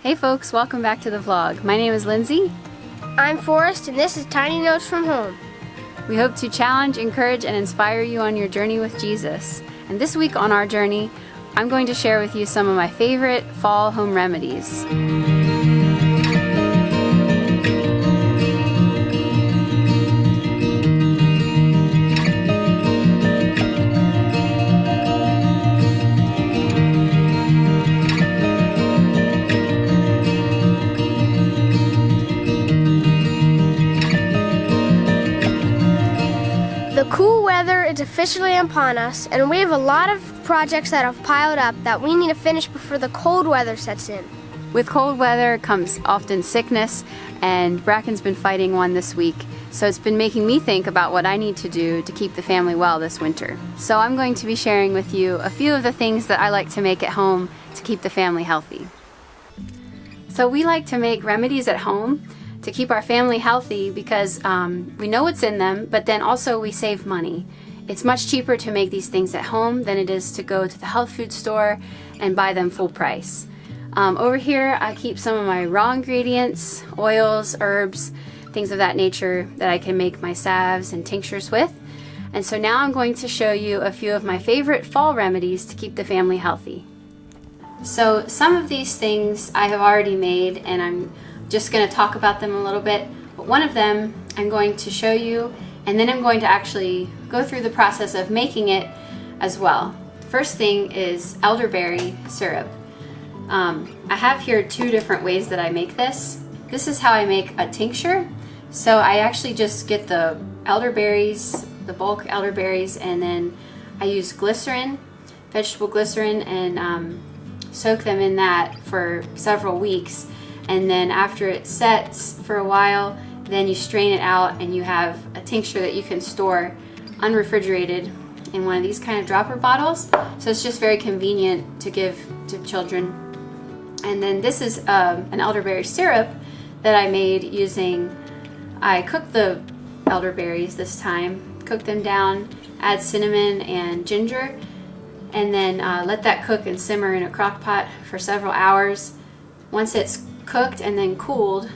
Hey folks, welcome back to the vlog. My name is Lindsay. I'm Forrest, and this is Tiny Notes from Home. We hope to challenge, encourage, and inspire you on your journey with Jesus. And this week on our journey, I'm going to share with you some of my favorite fall home remedies. The cool weather is officially upon us, and we have a lot of projects that have piled up that we need to finish before the cold weather sets in. With cold weather comes often sickness, and Brackin's been fighting one this week, so it's been making me think about what I need to do to keep the family well this winter. So I'm going to be sharing with you a few of the things that I like to make at home to keep the family healthy. So we like to make remedies at home to keep our family healthy because we know what's in them, but then also we save money. It's much cheaper to make these things at home than it is to go to the health food store and buy them full price. Over here I keep some of my raw ingredients, oils, herbs, things of that nature that I can make my salves and tinctures with. And so now I'm going to show you a few of my favorite fall remedies to keep the family healthy. So some of these things I have already made, and I'm just going to talk about them a little bit, but one of them I'm going to show you, and then I'm going to actually go through the process of making it as well. The first thing is elderberry syrup. I have here two different ways that I make this. This is how I make a tincture. So I actually just get the elderberries, the bulk elderberries, and then I use glycerin, vegetable glycerin, and soak them in that for several weeks. And then after it sets for a while, then you strain it out and you have a tincture that you can store unrefrigerated in one of these kind of dropper bottles. So it's just very convenient to give to children. And then this is an elderberry syrup that I made using, I cooked the elderberries this time, cooked them down, add cinnamon and ginger, and then let that cook and simmer in a crock pot for several hours. Once it's cooked and then cooled,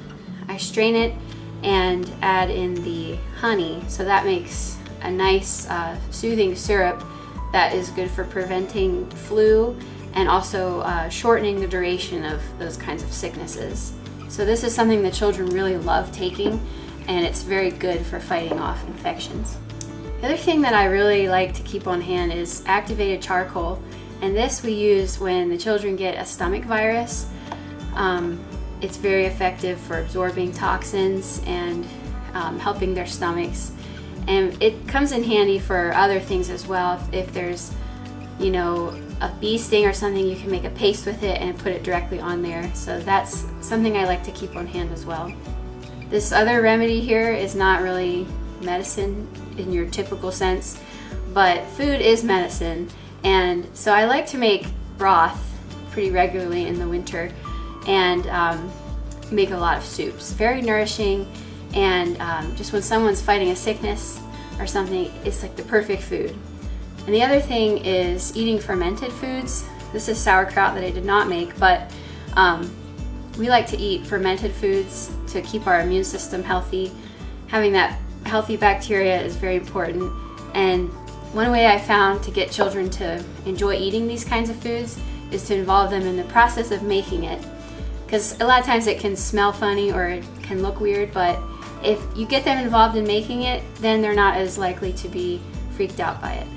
I strain it and add in the honey. So that makes a nice soothing syrup that is good for preventing flu and also shortening the duration of those kinds of sicknesses. So this is something the children really love taking, and it's very good for fighting off infections. The other thing that I really like to keep on hand is activated charcoal, and this we use when the children get a stomach virus. It's very effective for absorbing toxins and helping their stomachs, and it comes in handy for other things as well. If there's, you know, a bee sting or something, you can make a paste with it and put it directly on there. So that's something I like to keep on hand as well. This other remedy here is not really medicine in your typical sense, but food is medicine, and so I like to make broth pretty regularly in the winter and make a lot of soups. Very nourishing, and just when someone's fighting a sickness or something, it's like the perfect food. And the other thing is eating fermented foods. This is sauerkraut that I did not make, but we like to eat fermented foods to keep our immune system healthy. Having that healthy bacteria is very important, and one way I found to get children to enjoy eating these kinds of foods is to involve them in the process of making it. Because a lot of times it can smell funny or it can look weird, but if you get them involved in making it, then they're not as likely to be freaked out by it.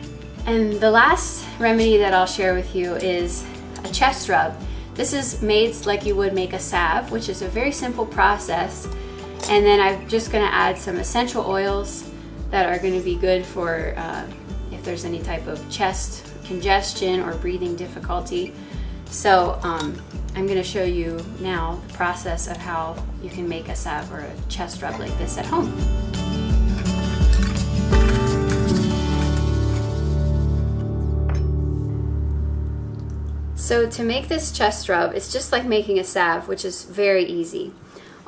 And the last remedy that I'll share with you is a chest rub. This is made like you would make a salve, which is a very simple process. And then I'm just going to add some essential oils that are going to be good for if there's any type of chest congestion or breathing difficulty. So I'm going to show you now the process of how you can make a salve or a chest rub like this at home. So to make this chest rub, it's just like making a salve, which is very easy.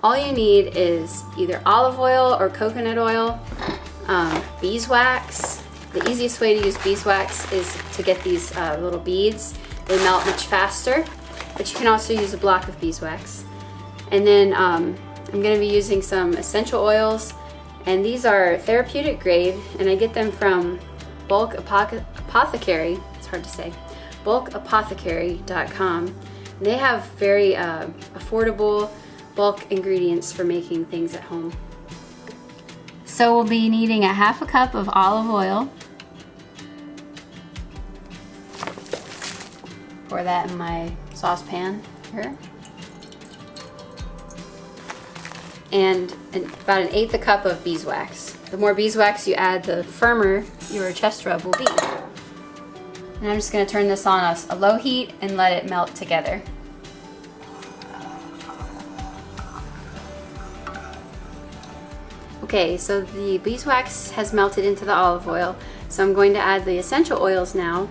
All you need is either olive oil or coconut oil, beeswax. The easiest way to use beeswax is to get these little beads. They melt much faster. but you can also use a block of beeswax. And then I'm going to be using some essential oils, and these are therapeutic grade, and I get them from Bulk Apothecary. It's hard to say. bulkapothecary.com. They have very affordable bulk ingredients for making things at home. So we'll be needing a half a cup of olive oil. Pour that in my saucepan here. And about an eighth a cup of beeswax. The more beeswax you add, the firmer your chest rub will be. And I'm just going to turn this on a low heat and let it melt together. Okay, so the beeswax has melted into the olive oil, so I'm going to add the essential oils now.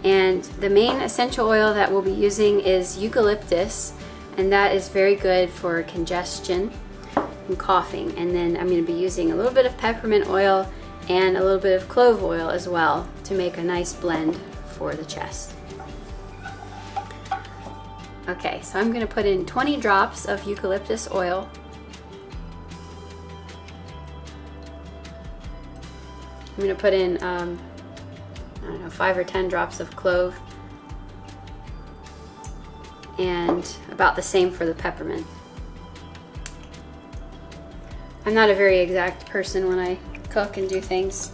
And the main essential oil that we'll be using is eucalyptus, and that is very good for congestion and coughing. And then I'm going to be using a little bit of peppermint oil and a little bit of clove oil as well to make a nice blend for the chest. Okay, so I'm going to put in 20 drops of eucalyptus oil. I'm going to put in, I don't know, 5 or 10 drops of clove, and about the same for the peppermint. I'm not a very exact person when I cook and do things.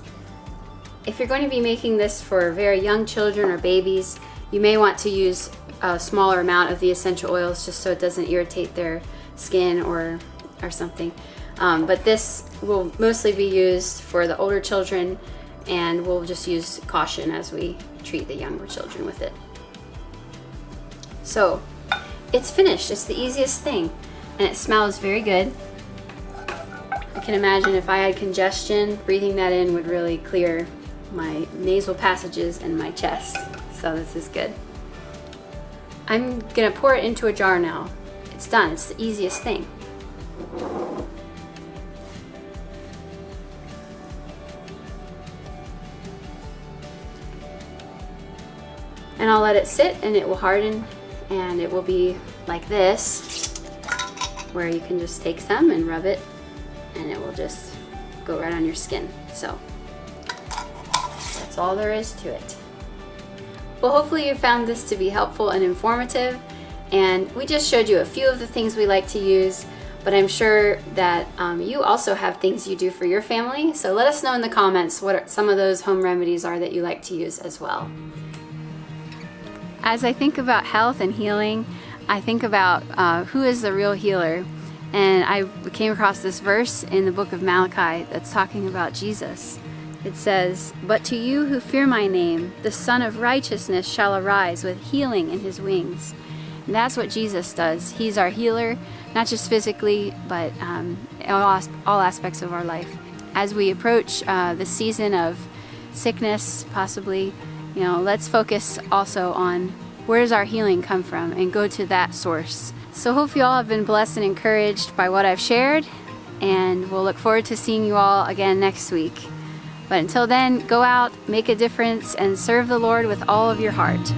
If you're going to be making this for very young children or babies, you may want to use a smaller amount of the essential oils just so it doesn't irritate their skin or something. But this will mostly be used for the older children, and we'll just use caution as we treat the younger children with it. So it's finished. It's the easiest thing, and it smells very good. I can imagine if I had congestion, breathing that in would really clear my nasal passages and my chest. So this is good. I'm gonna pour it into a jar now. It's done. It's the easiest thing. And I'll let it sit, and it will harden, and it will be like this, where you can just take some and rub it, and it will just go right on your skin. So that's all there is to it. Well, hopefully you found this to be helpful and informative, and we just showed you a few of the things we like to use, but I'm sure that you also have things you do for your family, so let us know in the comments what some of those home remedies are that you like to use as well. As I think about health and healing, I think about who is the real healer. And I came across this verse in the book of Malachi that's talking about Jesus. It says, "But to you who fear my name, the Son of Righteousness shall arise with healing in his wings." And that's what Jesus does. He's our healer, not just physically, but all aspects of our life. As we approach the season of sickness, possibly, let's focus also on where does our healing come from and go to that source. So hope you all have been blessed and encouraged by what I've shared, and we'll look forward to seeing you all again next week. But until then, go out, make a difference, and serve the Lord with all of your heart.